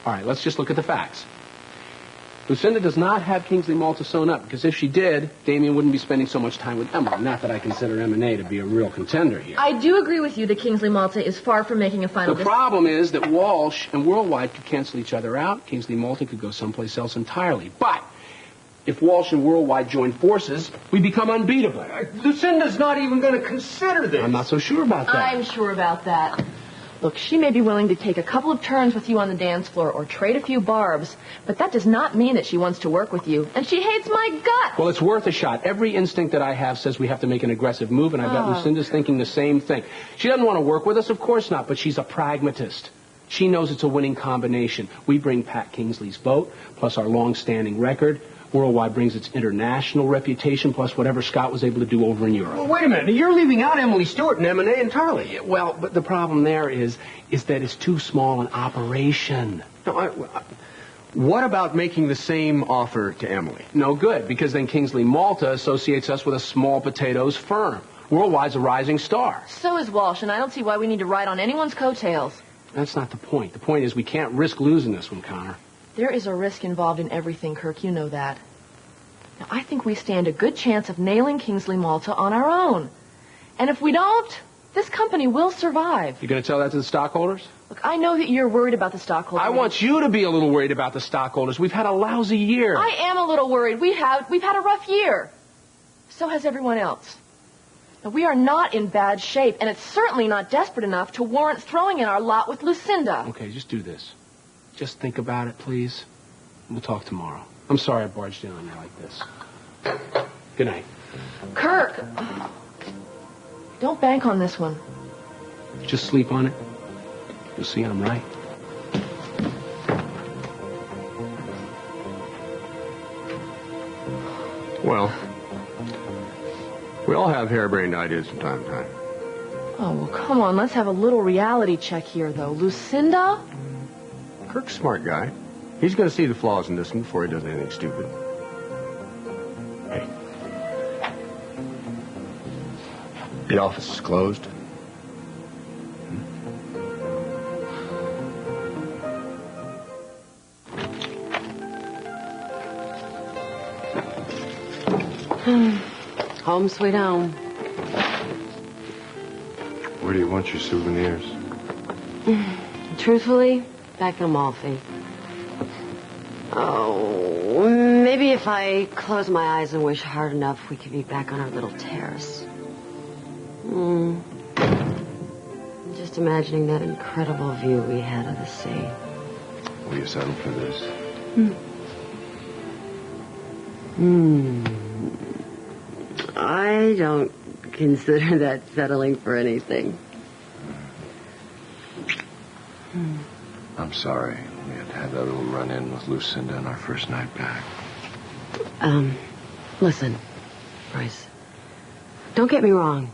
All right, let's just look at the facts. Lucinda does not have Kingsley Malta sewn up, because if she did, Damien wouldn't be spending so much time with Emily. Not that I consider M&A to be a real contender here. I do agree with you that Kingsley Malta is far from making a final decision. The problem is that Walsh and Worldwide could cancel each other out. Kingsley Malta could go someplace else entirely. But if Walsh and Worldwide join forces, we become unbeatable. Lucinda's not even going to consider this. I'm not so sure about that. I'm sure about that. Look, she may be willing to take a couple of turns with you on the dance floor or trade a few barbs, but that does not mean that she wants to work with you. And she hates my guts. Well, it's worth a shot. Every instinct that I have says we have to make an aggressive move, and I bet Lucinda's thinking the same thing. She doesn't want to work with us, of course not, but she's a pragmatist. She knows it's a winning combination. We bring Pat Kingsley's vote, plus our long-standing record. Worldwide brings its international reputation, plus whatever Scott was able to do over in Europe. Well, wait a minute. You're leaving out Emily Stewart and M&A entirely. Yeah, well, but the problem there is that it's too small an operation. No, what about making the same offer to Emily? No good, because then Kingsley Malta associates us with a small potatoes firm. Worldwide's a rising star. So is Walsh, and I don't see why we need to ride on anyone's coattails. That's not the point. The point is we can't risk losing this one, Connor. There is a risk involved in everything, Kirk. You know that. Now, I think we stand a good chance of nailing Kingsley Malta on our own. And if we don't, this company will survive. You going to tell that to the stockholders? Look, I know that you're worried about the stockholders. I want you to be a little worried about the stockholders. We've had a lousy year. I am a little worried. We've had a rough year. So has everyone else. Now, we are not in bad shape, and it's certainly not desperate enough to warrant throwing in our lot with Lucinda. Okay, just do this. Just think about it, please. We'll talk tomorrow. I'm sorry I barged in on you like this. Good night. Kirk! Don't bank on this one. Just sleep on it. You'll see I'm right. Well, we all have harebrained ideas from time to time. Oh, well, come on. Let's have a little reality check here, though. Lucinda? Kirk's a smart guy. He's going to see the flaws in this one before he does anything stupid. Hey. The office is closed. Home sweet home. Where do you want your souvenirs? Truthfully, back in Amalfi. Oh, maybe if I close my eyes and wish hard enough, we could be back on our little terrace. Just imagining that incredible view we had of the sea. Will you settle for this? I don't consider that settling for anything. I'm sorry. We had that little run-in with Lucinda on our first night back. Listen, Bryce. Don't get me wrong.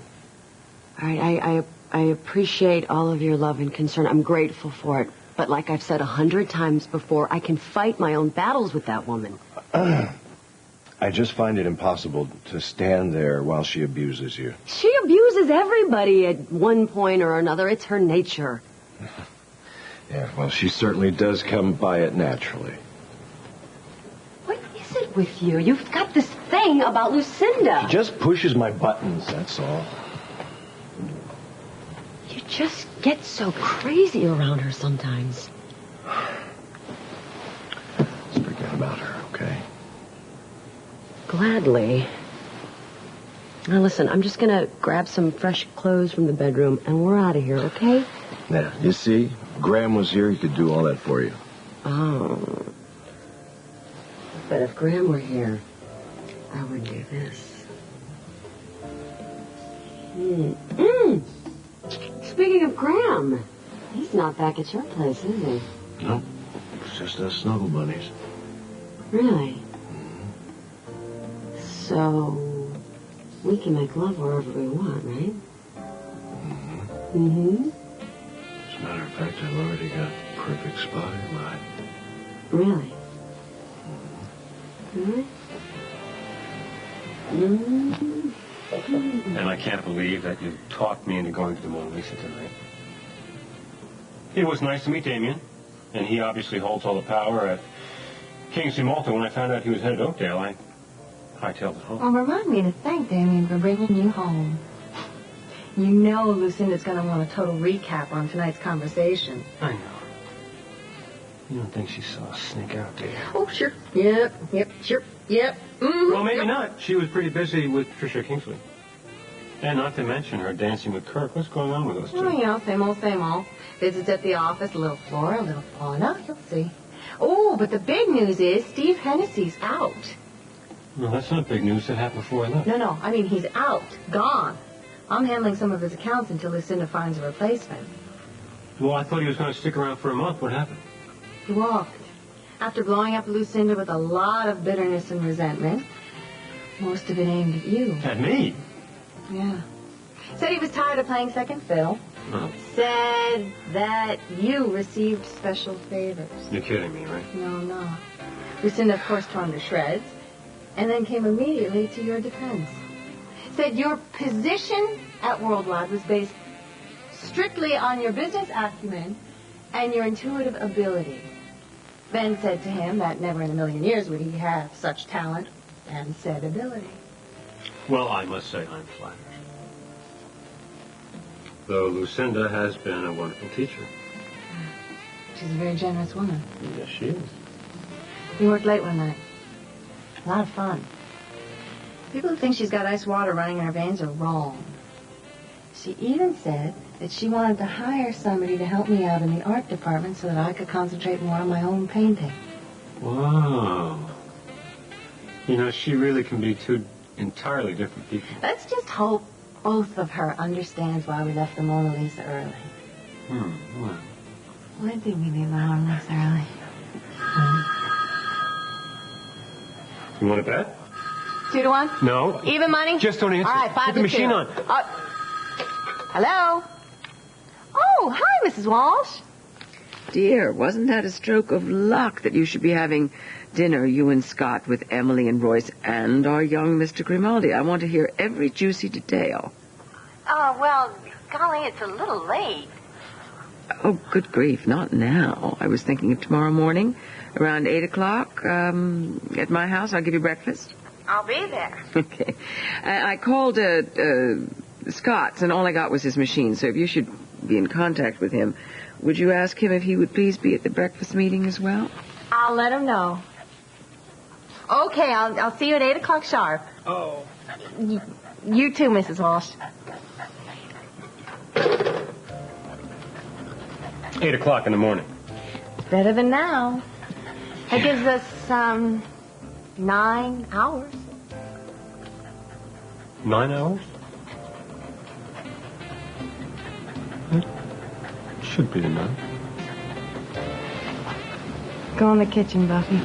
All right, I appreciate all of your love and concern. I'm grateful for it. But like I've said 100 times before, I can fight my own battles with that woman. I just find it impossible to stand there while she abuses you. She abuses everybody at one point or another. It's her nature. Yeah, well, she certainly does come by it naturally. What is it with you? You've got this thing about Lucinda. She just pushes my buttons, that's all. You just get so crazy around her sometimes. Let's forget about her, okay? Gladly. Now listen, I'm just gonna grab some fresh clothes from the bedroom and we're out of here, okay? Yeah, you see, if Graham was here, he could do all that for you. Oh. But if Graham were here, I would do this. Speaking of Graham, he's not back at your place, is he? No, it's just us snuggle bunnies. Really? So, we can make love wherever we want, right? As a matter of fact, I've already got a perfect spot in mind. Really? Really? And I can't believe that you talked me into going to the Mona Lisa tonight. It was nice to meet Damien. And he obviously holds all the power at Kingsley Malta. When I found out he was headed to Oakdale, I hightailed it home. Well, remind me to thank Damien for bringing you home. You know Lucinda's going to want a total recap on tonight's conversation. I know. You don't think she saw us sneak out, do you? Oh, sure. Yep, sure. Yep. Mm-hmm. Well, maybe not. She was pretty busy with Tricia Kingsley. And not to mention her dancing with Kirk. What's going on with those two? Oh, you know, same old, same old. Visits at the office, a little Flora, a little fauna. You'll see. Oh, but the big news is Steve Hennessy's out. No, that's not big news. That happened before I left. No, I mean he's out. Gone. I'm handling some of his accounts until Lucinda finds a replacement. Well, I thought he was going to stick around for a month. What happened? He walked. After blowing up Lucinda with a lot of bitterness and resentment. Most of it aimed at you. At me? Yeah. Said he was tired of playing second fiddle. Oh. Said that you received special favors. You're kidding me, right? No, I'm not. Lucinda, of course, tore him to shreds, and then came immediately to your defense. Said your position at Worldwide was based strictly on your business acumen and your intuitive ability. Ben said to him that never in a million years would he have such talent and said ability. Well, I must say I'm flattered. Though Lucinda has been a wonderful teacher. She's a very generous woman. Yes, she is. We worked late one night. A lot of fun. People who think she's got ice water running in her veins are wrong. She even said that she wanted to hire somebody to help me out in the art department so that I could concentrate more on my own painting. Wow. You know, she really can be two entirely different people. Let's just hope both of her understands why we left the Mona Lisa early. Well. Why did we leave the Mona Lisa early? You want to bet? 2-1? No. Even money? Just don't answer. All right, 5 Put the machine on. Hello? Oh, hi, Mrs. Walsh. Dear, wasn't that a stroke of luck that you should be having dinner, you and Scott, with Emily and Royce and our young Mr. Grimaldi? I want to hear every juicy detail. Well, golly, it's a little late. Oh, good grief, not now. I was thinking of tomorrow morning, around 8 o'clock, at my house. I'll give you breakfast. I'll be there. Okay. I called Scott's, and all I got was his machine, so if you should be in contact with him, would you ask him if he would please be at the breakfast meeting as well? I'll let him know. Okay, I'll see you at 8 o'clock sharp. Oh. You too, Mrs. Walsh. 8 o'clock in the morning. Better than now. That gives us, 9 hours. 9 hours? Should be enough. Go in the kitchen, Buffy.